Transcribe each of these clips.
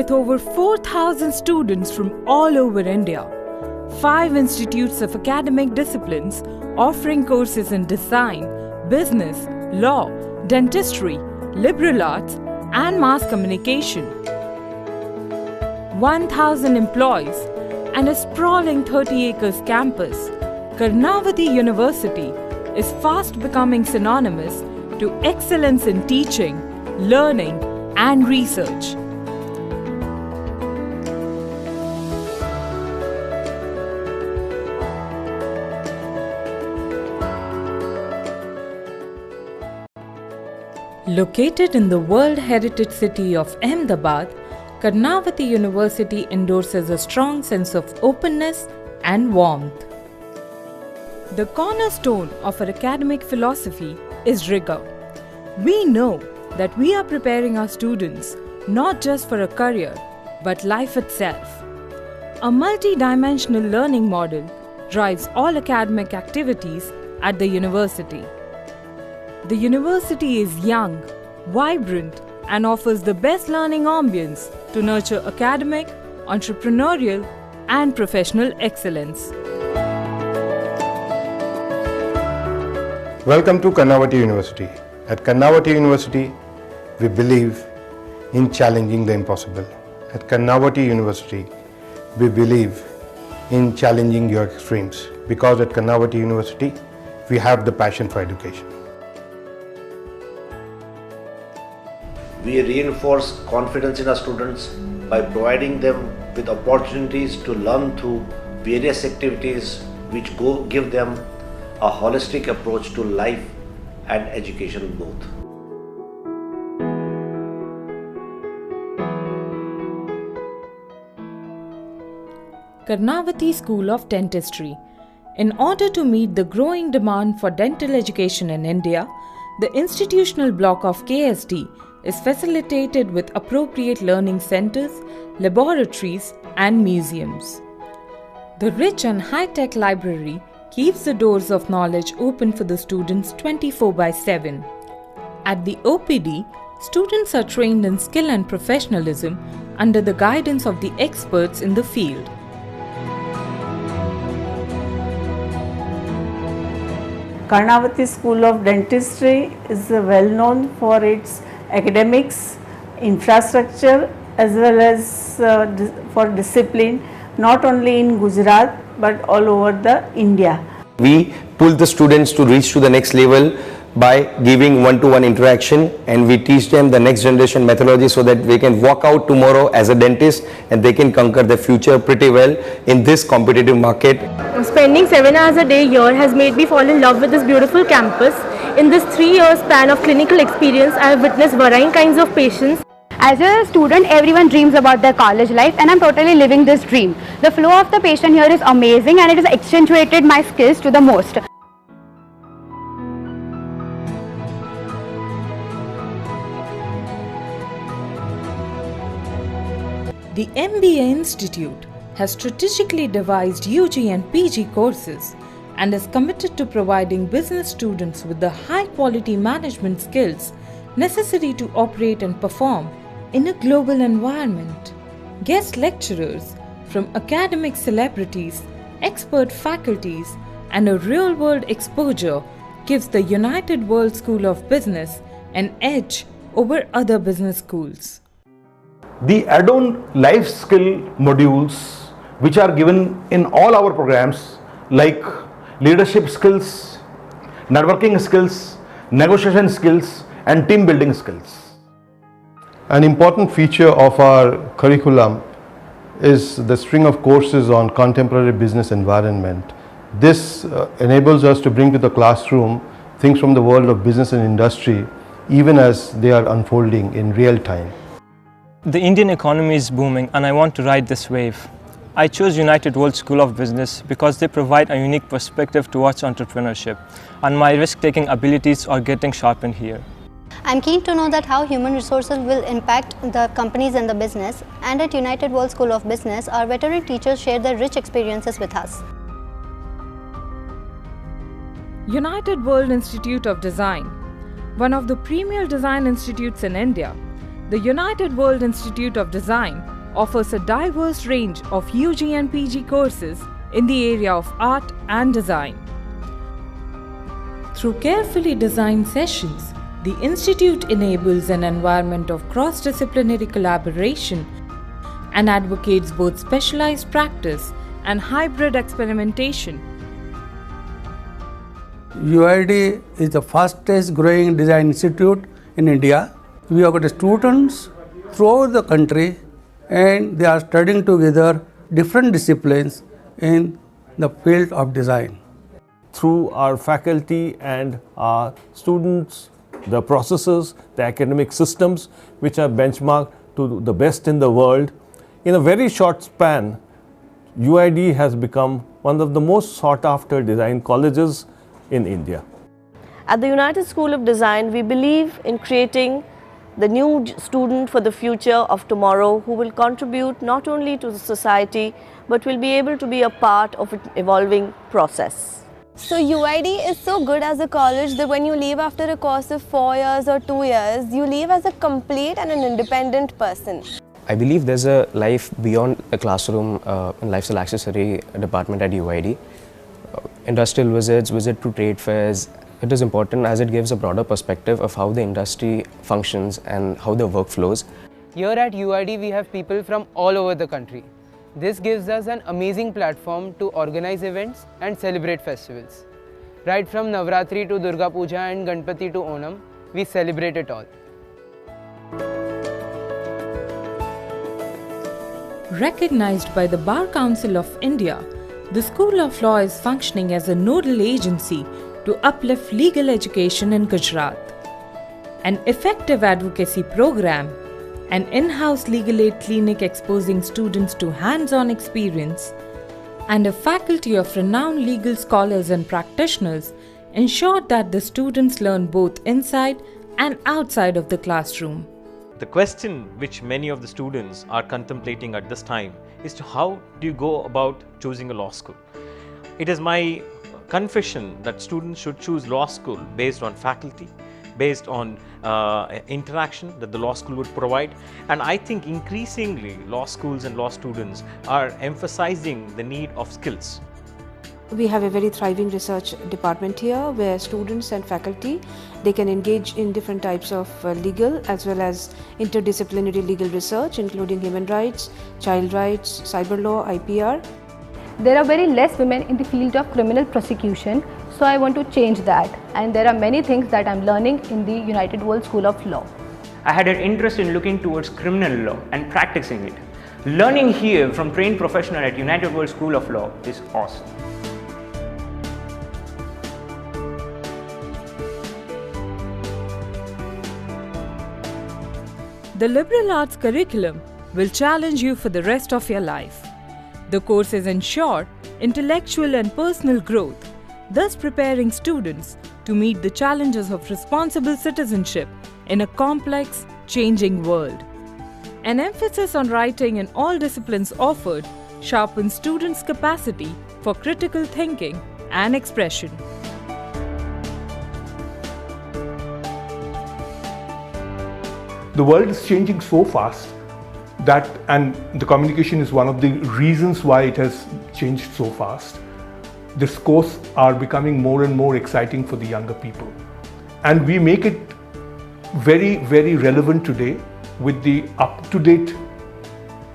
with over 4,000 students from all over India. 5 institutes of academic disciplines offering courses in design, business, law, dentistry, liberal arts, and mass communication. 1,000 employees and a sprawling 30 acres campus, Karnavati University is fast becoming synonymous to excellence in teaching, learning, and research. Located in the World Heritage City of Ahmedabad, Karnavati University endorses a strong sense of openness and warmth. The cornerstone of our academic philosophy is rigor. We know that we are preparing our students not just for a career, but life itself. A multi-dimensional learning model drives all academic activities at the university. The university is young, vibrant, and offers the best learning ambience to nurture academic, entrepreneurial, and professional excellence. Welcome to Karnavati University. At Karnavati University, we believe in challenging the impossible. At Karnavati University, we believe in challenging your extremes, because at Karnavati University, we have the passion for education. We reinforce confidence in our students by providing them with opportunities to learn through various activities which give them a holistic approach to life and education both. Karnavati School of Dentistry. In order to meet the growing demand for dental education in India, the institutional block of KSD is facilitated with appropriate learning centers, laboratories, and museums. The rich and high-tech library keeps the doors of knowledge open for the students 24/7. At the OPD, students are trained in skill and professionalism under the guidance of the experts in the field. Karnavati School of Dentistry is well known for its academics, infrastructure, as well as for discipline, not only in Gujarat but all over the India. We pull the students to reach to the next level by giving one-to-one interaction, and we teach them the next generation methodology so that they can walk out tomorrow as a dentist and they can conquer the future pretty well in this competitive market. Spending 7 hours a day here has made me fall in love with this beautiful campus. In this 3-year span of clinical experience, I have witnessed varying kinds of patients. As a student, everyone dreams about their college life, and I'm totally living this dream. The flow of the patient here is amazing, and it has accentuated my skills to the most. The MBA Institute has strategically devised UG and PG courses and is committed to providing business students with the high-quality management skills necessary to operate and perform in a global environment. Guest lecturers from academic celebrities, expert faculties, and a real-world exposure gives the United World School of Business an edge over other business schools. The add-on life skill modules which are given in all our programs, like leadership skills, networking skills, negotiation skills, and team building skills. An important feature of our curriculum is the string of courses on contemporary business environment. This enables us to bring to the classroom things from the world of business and industry, even as they are unfolding in real time. The Indian economy is booming and I want to ride this wave. I chose United World School of Business because they provide a unique perspective towards entrepreneurship, and my risk-taking abilities are getting sharpened here. I'm keen to know that how human resources will impact the companies and the business, and at United World School of Business, our veteran teachers share their rich experiences with us. United World Institute of Design, one of the premier design institutes in India, the United World Institute of Design offers a diverse range of UG and PG courses in the area of art and design. Through carefully designed sessions, the institute enables an environment of cross-disciplinary collaboration and advocates both specialized practice and hybrid experimentation. UID is the fastest growing design institute in India. We have got students throughout the country and they are studying together different disciplines in the field of design. Through our faculty and our students, the processes, the academic systems which are benchmarked to the best in the world, in a very short span, UID has become one of the most sought after design colleges in India. At the United School of Design, we believe in creating the new student for the future of tomorrow who will contribute not only to the society but will be able to be a part of an evolving process. So UID is so good as a college that when you leave after a course of 4 years or 2 years, you leave as a complete and an independent person. I believe there's a life beyond a classroom in lifestyle accessory department at UID. Industrial visits, visit to trade fairs, it is important as it gives a broader perspective of how the industry functions and how the work flows. Here at UID we have people from all over the country. This gives us an amazing platform to organize events and celebrate festivals. Right from Navratri to Durga Puja and Ganpati to Onam, we celebrate it all. Recognized by the Bar Council of India, the School of Law is functioning as a nodal agency to uplift legal education in Gujarat. An effective advocacy program, an in-house legal aid clinic exposing students to hands-on experience, and a faculty of renowned legal scholars and practitioners ensured that the students learn both inside and outside of the classroom. The question which many of the students are contemplating at this time is to how do you go about choosing a law school? It is my confession that students should choose law school based on faculty, based on interaction that the law school would provide, and I think increasingly law schools and law students are emphasizing the need of skills. We have a very thriving research department here where students and faculty, they can engage in different types of legal as well as interdisciplinary legal research including human rights, child rights, cyber law, IPR. There are very less women in the field of criminal prosecution, so I want to change that, and there are many things that I am learning in the United World School of Law. I had an interest in looking towards criminal law and practicing it. Learning here from trained professionals at United World School of Law is awesome. The liberal arts curriculum will challenge you for the rest of your life. The courses ensure intellectual and personal growth, thus preparing students to meet the challenges of responsible citizenship in a complex, changing world. An emphasis on writing in all disciplines offered sharpens students' capacity for critical thinking and expression. The world is changing so fast that, and the communication is one of the reasons why it has changed so fast. This course are becoming more and more exciting for the younger people. And we make it very, very relevant today with the up-to-date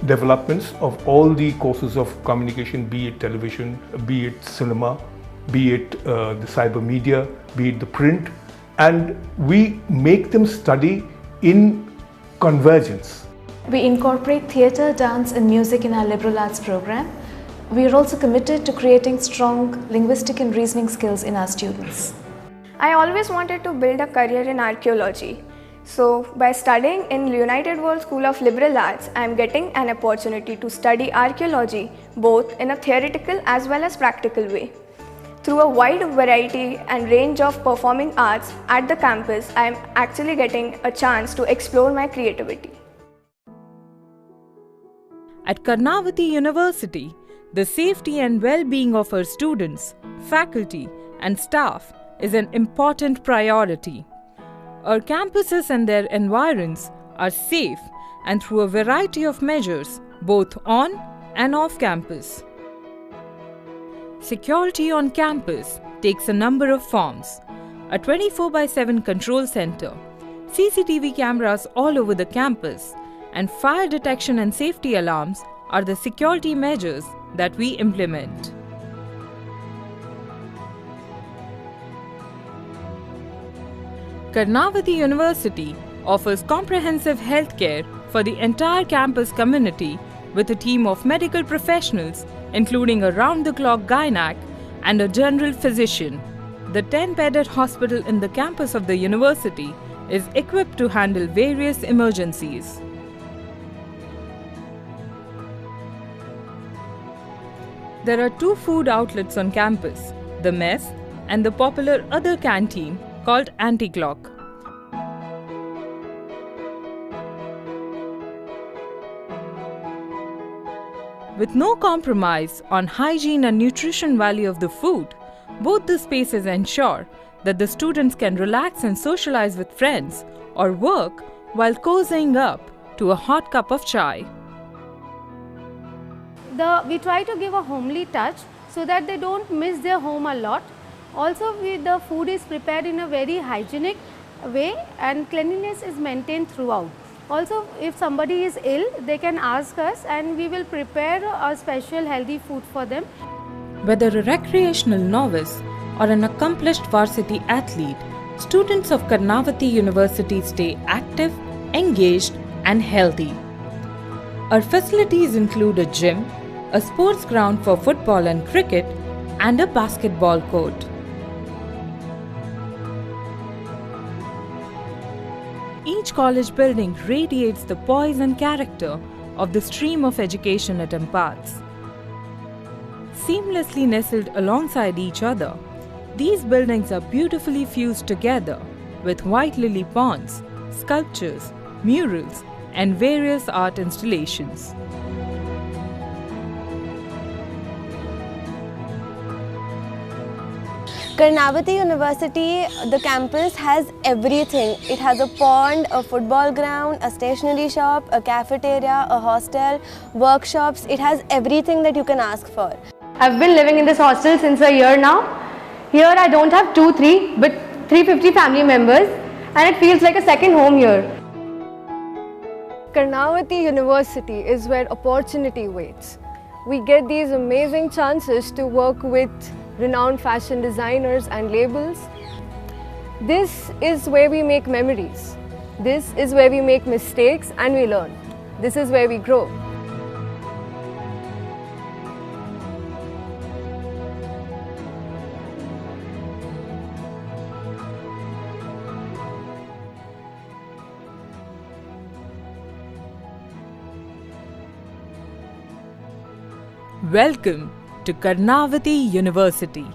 developments of all the courses of communication, be it television, be it cinema, be it the cyber media, be it the print. And we make them study in convergence. We incorporate theatre, dance and music in our liberal arts program. We are also committed to creating strong linguistic and reasoning skills in our students. I always wanted to build a career in archaeology. So by studying in United World School of Liberal Arts, I am getting an opportunity to study archaeology both in a theoretical as well as practical way. Through a wide variety and range of performing arts at the campus, I am actually getting a chance to explore my creativity. At Karnavati University, the safety and well-being of our students, faculty and staff is an important priority. Our campuses and their environs are safe, and through a variety of measures, both on and off campus. Security on campus takes a number of forms: a 24/7 control center, CCTV cameras all over the campus, and fire detection and safety alarms are the security measures that we implement. Karnavati University offers comprehensive healthcare for the entire campus community with a team of medical professionals, including a round-the-clock gynac and a general physician. The 10-bedded hospital in the campus of the university is equipped to handle various emergencies. There are 2 food outlets on campus, the mess and the popular other canteen called Anti-Clock. With no compromise on hygiene and nutrition value of the food, both the spaces ensure that the students can relax and socialize with friends or work while cozying up to a hot cup of chai. We try to give a homely touch so that they don't miss their home a lot. Also, the food is prepared in a very hygienic way and cleanliness is maintained throughout. Also, if somebody is ill, they can ask us and we will prepare a special healthy food for them. Whether a recreational novice or an accomplished varsity athlete, students of Karnavati University stay active, engaged and healthy. Our facilities include a gym, a sports ground for football and cricket, and a basketball court. Each college building radiates the poise and character of the stream of education it imparts. Seamlessly nestled alongside each other, these buildings are beautifully fused together with white lily ponds, sculptures, murals, and various art installations. Karnavati University, the campus has everything. It has a pond, a football ground, a stationery shop, a cafeteria, a hostel, workshops. It has everything that you can ask for. I've been living in this hostel since a year now. Here I don't have 2-3 but 350 family members and it feels like a second home here. Karnavati University is where opportunity waits. We get these amazing chances to work with renowned fashion designers and labels. This is where we make memories. This is where we make mistakes and we learn. This is where we grow. Welcome to Karnavati University.